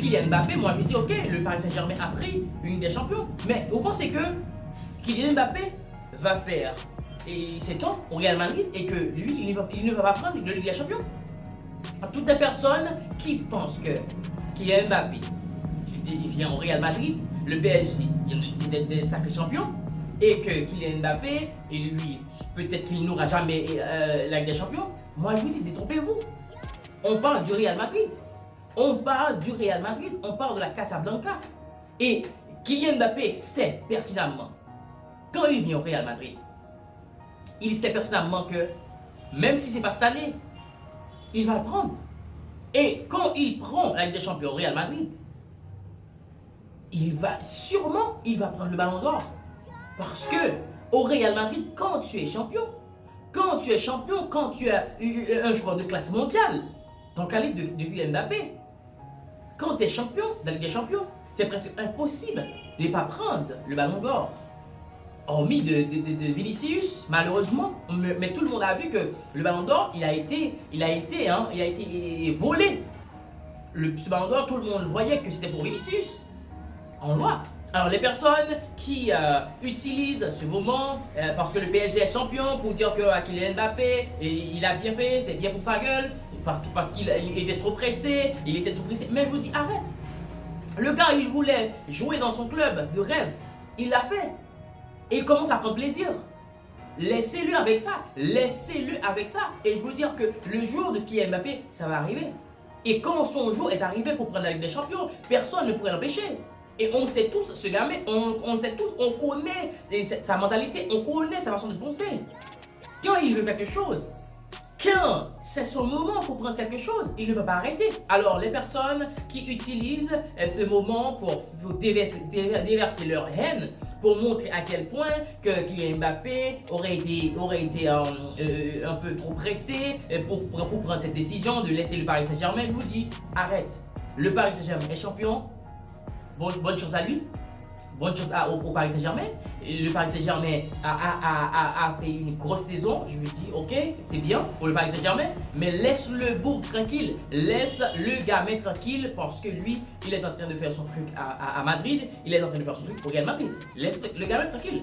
Kylian Mbappé, moi je dis ok, le Paris Saint-Germain a pris une Ligue des Champions, mais vous pensez que Kylian Mbappé va faire et 7 ans au Real Madrid et que lui, il ne va pas prendre le Ligue des Champions? Toutes les personnes qui pensent que Kylian Mbappé il vient au Real Madrid, le PSG, il est des sacrés champions, et que Kylian Mbappé, et lui, peut-être qu'il n'aura jamais la Ligue des Champions. Moi, je vous dis, détrompez-vous. On parle du Real Madrid. On parle du Real Madrid. On parle de la Casablanca. Et Kylian Mbappé sait pertinemment, quand il vient au Real Madrid, il sait pertinemment que, même si ce n'est pas cette année, il va le prendre. Et quand il prend la Ligue des Champions au Real Madrid, il va prendre le ballon d'or. Parce que au Real Madrid, quand tu es champion, quand tu as un joueur de classe mondiale, dans le calibre de Kylian Mbappé, quand tu es champion de la Ligue des Champions, c'est presque impossible de ne pas prendre le ballon d'or. Hormis de Vinicius, malheureusement, mais tout le monde a vu que le ballon d'or, il a été volé. Ce ballon d'or, tout le monde voyait que c'était pour Vinicius. On le voit. Alors les personnes qui utilisent ce moment parce que le PSG est champion pour dire que Kylian Mbappé, il a bien fait, c'est bien pour sa gueule, parce qu'il était trop pressé, Mais je vous dis, arrête. Le gars, il voulait jouer dans son club de rêve. Il l'a fait. Et il commence à prendre plaisir. Laissez-le avec ça. Et je veux dire que le jour de Kylian Mbappé, ça va arriver. Et quand son jour est arrivé pour prendre la Ligue des Champions, personne ne pourrait l'empêcher. Et on sait tous, ce gamin, on sait tous, on connaît sa mentalité, on connaît sa façon de penser. Quand il veut quelque chose, quand c'est son moment pour prendre quelque chose, il ne va pas arrêter. Alors les personnes qui utilisent ce moment pour déverser leur haine, pour montrer à quel point que Kylian Mbappé aurait été un peu trop pressé pour prendre cette décision de laisser le Paris Saint-Germain, je vous dis, arrête. Le Paris Saint-Germain est champion. Bonne chance à lui, bonne chance au Paris Saint-Germain. Le Paris Saint-Germain a fait une grosse saison. Je me dis, ok, c'est bien pour le Paris Saint-Germain, mais laisse le bourg tranquille, laisse le gamin tranquille parce que lui, il est en train de faire son truc à Madrid, il est en train de faire son truc au Real Madrid. Laisse le gamin tranquille.